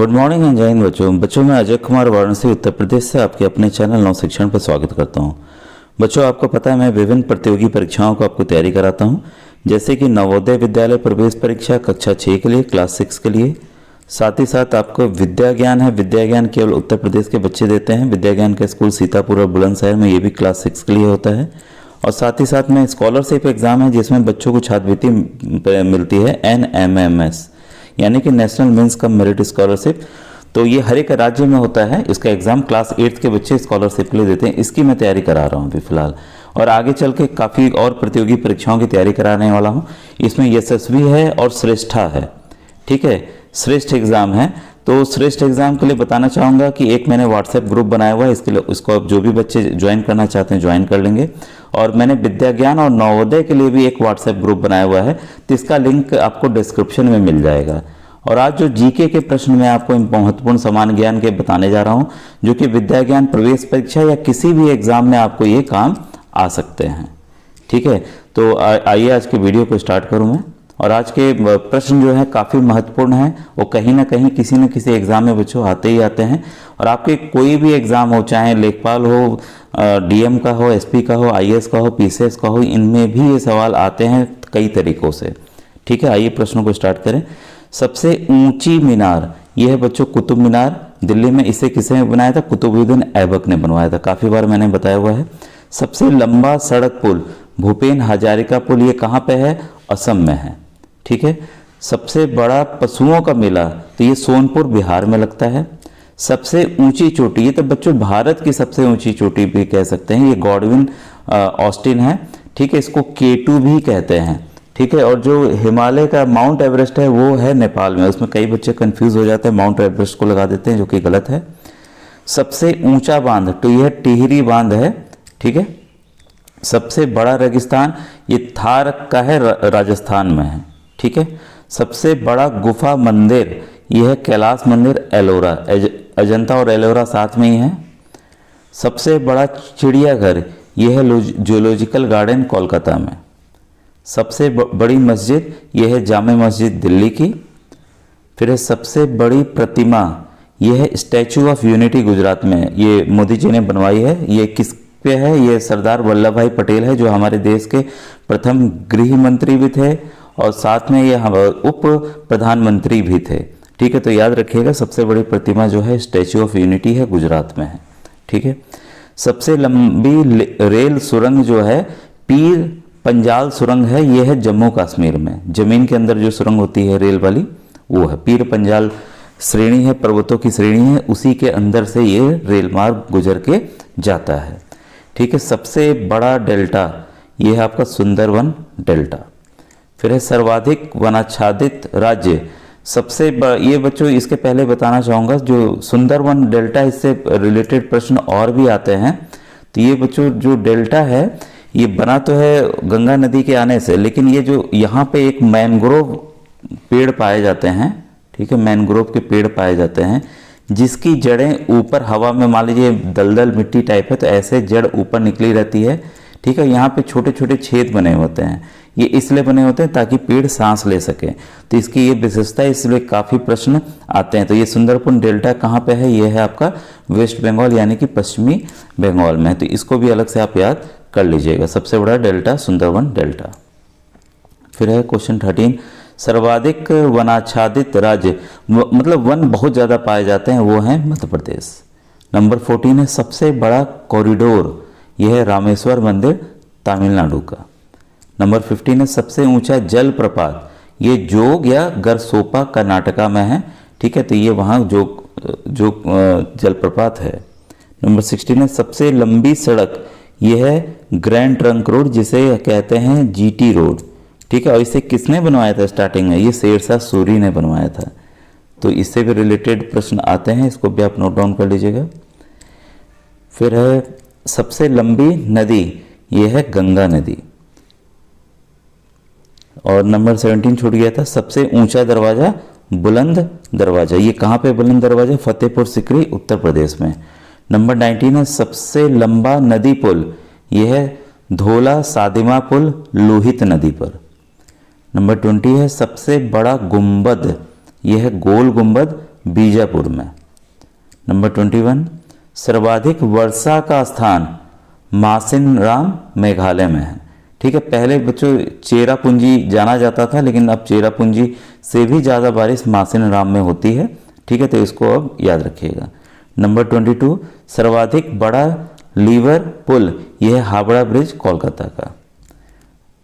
Good morning and जय हिंद बच्चों मैं अजय कुमार वाराणसी उत्तर प्रदेश से आपके अपने चैनल नव शिक्षण पर स्वागत करता हूं। बच्चों आपको पता है मैं विभिन्न प्रतियोगी परीक्षाओं को आपको तैयारी कराता हूं, जैसे कि नवोदय विद्यालय प्रवेश परीक्षा कक्षा 6 के लिए, क्लास 6 के लिए। साथ ही साथ आपको विद्या ज्ञान है, विद्या ज्ञान केवल उत्तर प्रदेश के बच्चे देते हैं। विद्या ज्ञान का स्कूल सीतापुर और बुलंदशहर में, ये भी क्लास 6 के लिए होता है। और साथ ही साथ में स्कॉलरशिप एग्जाम है जिसमें बच्चों को छात्रवृत्ति मिलती है NMMS, यानी कि national means cum merit scholarship. तो ये हर एक राज्य में होता है। इसका एग्जाम क्लास 8 के बच्चे स्कॉलरशिप के लिए देते हैं। इसकी मैं तैयारी करा रहा हूँ अभी फिलहाल, और आगे चल के काफ़ी और प्रतियोगी परीक्षाओं की तैयारी कराने वाला हूँ। इसमें यशस्वी है और श्रेष्ठा है, ठीक है, श्रेष्ठ एग्जाम है। तो श्रेष्ठ एग्जाम के लिए बताना चाहूँगा कि एक मैंने व्हाट्सएप ग्रुप बनाया हुआ है, इसके लिए उसको अब जो भी बच्चे ज्वाइन करना चाहते हैं ज्वाइन कर लेंगे। और मैंने विद्या ज्ञान और नवोदय के लिए भी एक व्हाट्सएप ग्रुप बनाया हुआ है, तो इसका लिंक आपको डिस्क्रिप्शन में मिल जाएगा। और आज जो जीके के प्रश्न मैं आपको महत्वपूर्ण समान ज्ञान के बताने जा रहा हूँ, जो कि विद्या ज्ञान प्रवेश परीक्षा या किसी भी एग्जाम में आपको ये काम आ सकते हैं, ठीक है। तो आइए आज के वीडियो को स्टार्ट करूँ मैं। और आज के प्रश्न जो है काफ़ी महत्वपूर्ण हैं, वो कहीं ना कहीं किसी न किसी एग्जाम में बच्चों आते ही आते हैं। और आपके कोई भी एग्जाम हो, चाहे लेखपाल हो, DM का हो, SP का हो, IAS का हो, PCS का हो, इनमें भी ये सवाल आते हैं कई तरीकों से, ठीक है। आइए प्रश्नों को स्टार्ट करें। सबसे ऊंची मीनार, यह है बच्चों कुतुब मीनार, दिल्ली में। इसे किसने बनाया था? कुतुबुद्दीन ऐबक ने बनवाया था, काफ़ी बार मैंने बताया हुआ है। सबसे लंबा सड़क पुल, भूपेन हजारिका पुल, ये कहाँ पे है? असम में है, ठीक है। सबसे बड़ा पशुओं का मेला, तो ये सोनपुर बिहार में लगता है। सबसे ऊंची चोटी, ये तो बच्चों भारत की सबसे ऊंची चोटी भी कह सकते हैं, ये गॉडविन ऑस्टिन है, ठीक है। इसको K2 भी कहते हैं, ठीक है। और जो हिमालय का माउंट एवरेस्ट है वो है नेपाल में। उसमें कई बच्चे कंफ्यूज हो जाते हैं, माउंट एवरेस्ट को लगा देते हैं, जो कि गलत है। सबसे ऊंचा बांध, तो यह टिहरी बांध है, ठीक है। सबसे बड़ा रेगिस्तान, ये थार का है, राजस्थान में है, ठीक है। सबसे बड़ा गुफा मंदिर, यह है कैलाश मंदिर, एलोरा। अजंता और एलोरा साथ में ही है। सबसे बड़ा चिड़ियाघर, यह है जूलॉजिकल गार्डन कोलकाता में। सबसे बड़ी मस्जिद, यह है जामे मस्जिद दिल्ली की। फिर है सबसे बड़ी प्रतिमा, यह है स्टैचू ऑफ यूनिटी गुजरात में, ये मोदी जी ने बनवाई है। ये किस पे है? ये सरदार वल्लभ भाई पटेल है, जो हमारे देश के प्रथम गृह मंत्री भी थे और साथ में ये उप प्रधानमंत्री भी थे, ठीक है। तो याद रखिएगा, सबसे बड़ी प्रतिमा जो है स्टैचू ऑफ यूनिटी है, गुजरात में है, ठीक है। सबसे लंबी रेल सुरंग जो है पीर पंजाल सुरंग है, यह है जम्मू कश्मीर में। जमीन के अंदर जो सुरंग होती है रेल वाली, वो है पीर पंजाल श्रेणी है, पर्वतों की श्रेणी है, उसी के अंदर से ये रेल मार्ग गुजर के जाता है, ठीक है। सबसे बड़ा डेल्टा, यह है आपका सुंदरवन डेल्टा। फिर है सर्वाधिक वनाच्छादित राज्य, सबसे ये बच्चों इसके पहले बताना चाहूँगा, जो सुंदरवन डेल्टा, इससे रिलेटेड प्रश्न और भी आते हैं। तो ये बच्चों जो डेल्टा है, ये बना तो है गंगा नदी के आने से, लेकिन ये जो यहाँ पे एक मैंग्रोव पेड़ पाए जाते हैं, ठीक है, मैंग्रोव के पेड़ पाए जाते हैं, जिसकी जड़ें ऊपर हवा में, मान लीजिए दलदल मिट्टी टाइप है, तो ऐसे जड़ ऊपर निकली रहती है, ठीक है। यहाँ पे छोटे छोटे छेद बने होते हैं, ये इसलिए बने होते हैं ताकि पेड़ सांस ले सके। तो इसकी ये विशेषता है, इसलिए काफ़ी प्रश्न आते हैं। तो ये सुंदरबन डेल्टा कहाँ पे है? ये है आपका वेस्ट बंगाल, यानी कि पश्चिमी बंगाल में। तो इसको भी अलग से आप याद कर लीजिएगा, सबसे बड़ा डेल्टा सुंदरबन डेल्टा। फिर है क्वेश्चन 13, सर्वाधिक वनाच्छादित राज्य, मतलब वन बहुत ज़्यादा पाए जाते हैं, वो हैं मध्य प्रदेश। नंबर 14 है सबसे बड़ा कॉरिडोर, यह है रामेश्वर मंदिर, तमिलनाडु का। नंबर 15 है सबसे ऊंचा जल प्रपात, ये जोग या गरसोपा कर्नाटका में है, ठीक है। तो ये वहाँ जो जलप्रपात है। नंबर 16 है सबसे लंबी सड़क, यह है ग्रैंड ट्रंक रोड, जिसे कहते हैं GT रोड, ठीक है। और इसे किसने बनवाया था स्टार्टिंग में? ये शेरशाह सूरी ने बनवाया था। तो इससे भी रिलेटेड प्रश्न आते हैं, इसको भी आप नोट डाउन कर लीजिएगा। फिर है सबसे लंबी नदी, यह है गंगा नदी। और नंबर 17 छूट गया था, सबसे ऊंचा दरवाजा बुलंद दरवाजा, ये कहाँ पे बुलंद दरवाजा? फतेहपुर सिकरी, उत्तर प्रदेश में। नंबर 19 है सबसे लंबा नदी पुल, यह है धोला सादिमा पुल, लोहित नदी पर। नंबर 20 है सबसे बड़ा गुंबद, यह है गोल गुंबद बीजापुर में। नंबर 21, सर्वाधिक वर्षा का स्थान मासिनराम मेघालय में है। ठीक है, पहले बच्चों चेरापूंजी जाना जाता था, लेकिन अब चेरापूंजी से भी ज़्यादा बारिश मासिनराम में होती है। ठीक है, तो इसको अब याद रखिएगा। नंबर 22, सर्वाधिक बड़ा लीवर पुल, यह है हावड़ा ब्रिज कोलकाता का।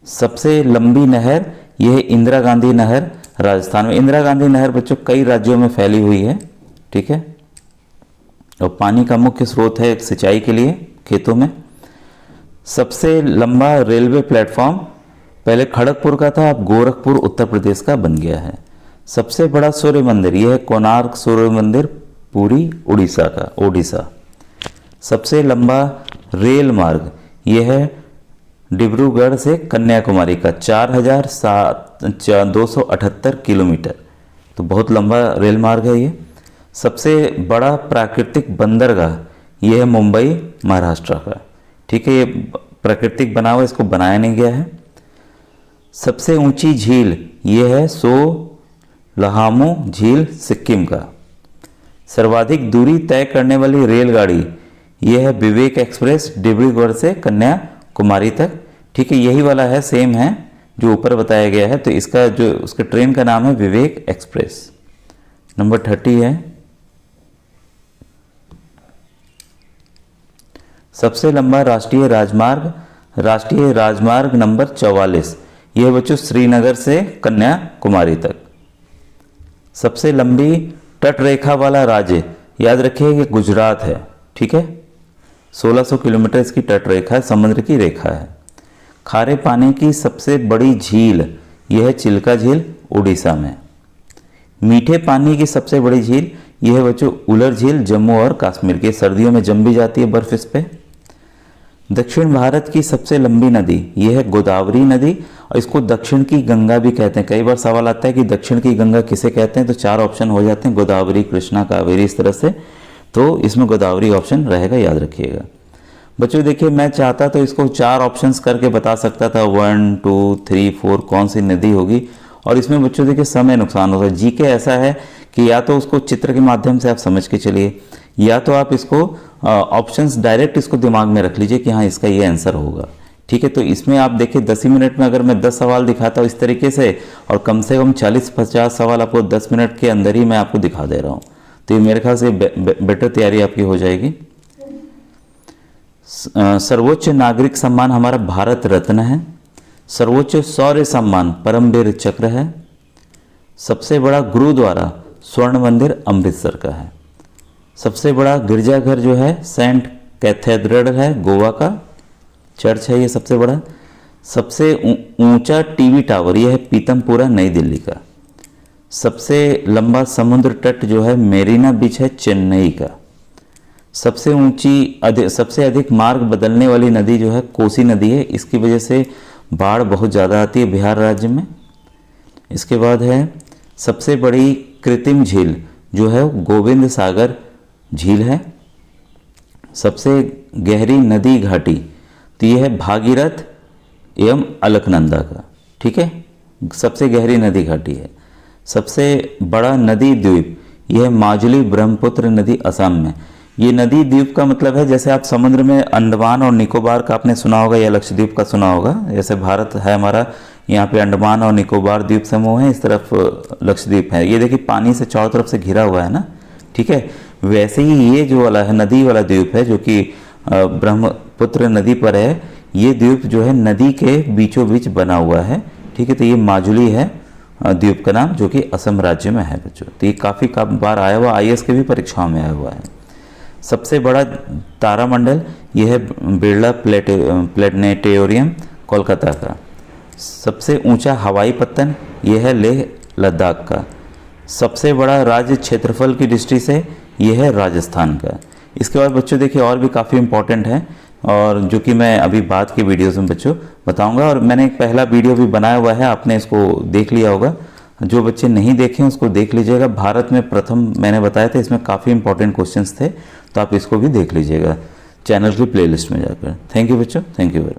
सबसे लंबी नहर, यह है इंदिरा गांधी नहर राजस्थान में। इंदिरा गांधी नहर बच्चों कई राज्यों में फैली हुई है। ठीक है, और पानी का मुख्य स्रोत है सिंचाई के लिए खेतों में। सबसे लंबा रेलवे प्लेटफॉर्म पहले खड़गपुर का था, अब गोरखपुर उत्तर प्रदेश का बन गया है। सबसे बड़ा सूर्य मंदिर, यह है कोणार्क सूर्य मंदिर पुरी ओडिशा। सबसे लंबा रेल मार्ग, यह है डिब्रूगढ़ से कन्याकुमारी का 4278 किलोमीटर, तो बहुत लंबा रेल मार्ग है ये। सबसे बड़ा प्राकृतिक बंदरगाह, यह है मुंबई महाराष्ट्र का। ठीक है, ये प्राकृतिक बना हुआ, इसको बनाया नहीं गया है। सबसे ऊंची झील, यह है सोलहामू झील सिक्किम का। सर्वाधिक दूरी तय करने वाली रेलगाड़ी, यह है विवेक एक्सप्रेस डिब्रूगढ़ से कन्याकुमारी तक। ठीक है, यही वाला है, सेम है जो ऊपर बताया गया है, तो इसका जो उसके ट्रेन का नाम है विवेक एक्सप्रेस। नंबर 30 है सबसे लंबा राष्ट्रीय राजमार्ग नंबर 44, यह बच्चों श्रीनगर से कन्याकुमारी तक। सबसे लंबी तट रेखा वाला राज्य, याद रखिए कि गुजरात है। ठीक है, 1600 किलोमीटर इसकी तट रेखा है, समुद्र की रेखा है। खारे पानी की सबसे बड़ी झील, यह है चिल्का झील उड़ीसा में। मीठे पानी की सबसे बड़ी झील, यह है बच्चों उलर झील जम्मू और कश्मीर के, सर्दियों में जम भी जाती है बर्फ इस पे। दक्षिण भारत की सबसे लंबी नदी, यह है गोदावरी नदी, और इसको दक्षिण की गंगा भी कहते हैं। कई बार सवाल आता है कि दक्षिण की गंगा किसे कहते हैं, तो 4 ऑप्शन हो जाते हैं, गोदावरी, कृष्णा, कावेरी, इस तरह से। तो इसमें गोदावरी ऑप्शन रहेगा, याद रखिएगा। बच्चों देखिए, मैं चाहता तो इसको 4 ऑप्शंस करके बता सकता था, 1 2 3 4 कौन सी नदी होगी, और इसमें बच्चों देखिए समय नुकसान होगा। जीके ऐसा है कि या तो उसको चित्र के माध्यम से आप समझ के चलिए, या तो आप इसको ऑप्शंस डायरेक्ट इसको दिमाग में रख लीजिए कि हाँ इसका ये आंसर होगा। ठीक है, तो इसमें आप देखिए 10 ही मिनट में अगर मैं 10 सवाल दिखाता हूँ इस तरीके से, और कम से कम 40-50 सवाल आपको 10 मिनट के अंदर ही मैं आपको दिखा दे रहा हूँ, तो ये मेरे ख्याल से बेटर तैयारी आपकी हो जाएगी। सर्वोच्च नागरिक सम्मान हमारा भारत रत्न है। सर्वोच्च शौर्य सम्मान परमवीर चक्र है। सबसे बड़ा गुरुद्वारा स्वर्ण मंदिर अमृतसर का है। सबसे बड़ा गिरजाघर जो है सेंट कैथेड्रल है, गोवा का चर्च है ये सबसे बड़ा। सबसे ऊंचा टीवी टावर यह है पीतमपुरा नई दिल्ली का। सबसे लंबा समुद्र तट जो है मेरीना बीच है चेन्नई का। सबसे अधिक मार्ग बदलने वाली नदी जो है कोसी नदी है, इसकी वजह से बाढ़ बहुत ज़्यादा आती है बिहार राज्य में। इसके बाद है सबसे बड़ी कृत्रिम झील जो है गोविंद सागर झील है। सबसे गहरी नदी घाटी तो यह है भागीरथ एवं अलकनंदा का। ठीक है, सबसे गहरी नदी घाटी है। सबसे बड़ा नदी द्वीप यह माजुली ब्रह्मपुत्र नदी असम में। ये नदी द्वीप का मतलब है जैसे आप समुद्र में अंडमान और निकोबार का आपने सुना होगा या लक्षद्वीप का सुना होगा। जैसे भारत है हमारा, यहाँ पे अंडमान और निकोबार द्वीप समूह है, इस तरफ लक्षद्वीप है। ये देखिए पानी से चारों तरफ से घिरा हुआ है ना। ठीक है, वैसे ही ये जो वाला है नदी वाला द्वीप है जो कि ब्रह्मपुत्र नदी पर है, ये द्वीप जो है नदी के बीचों बीच बना हुआ है। ठीक है, तो ये माजुली है द्वीप का नाम, जो कि असम राज्य में है बच्चों। तो ये काफ़ी बार आया हुआ, IAS के भी परीक्षाओं में आया हुआ है। सबसे बड़ा तारामंडल यह है बिरला प्लेनेटोरियम कोलकाता का। सबसे ऊंचा हवाई पत्तन यह है लेह लद्दाख का। सबसे बड़ा राज्य क्षेत्रफल की दृष्टि से यह है राजस्थान का। इसके बाद बच्चों देखिए और भी काफ़ी इंपॉर्टेंट है, और जो कि मैं अभी बाद के वीडियोस में बच्चों बताऊंगा। और मैंने एक पहला वीडियो भी बनाया हुआ है, आपने इसको देख लिया होगा। जो बच्चे नहीं देखे हैं उसको देख लीजिएगा। भारत में प्रथम मैंने बताया था, इसमें काफ़ी इंपॉर्टेंट क्वेश्चंस थे, तो आप इसको भी देख लीजिएगा चैनल की प्लेलिस्ट में जाकर। थैंक यू बच्चों, थैंक यू वेरी मच।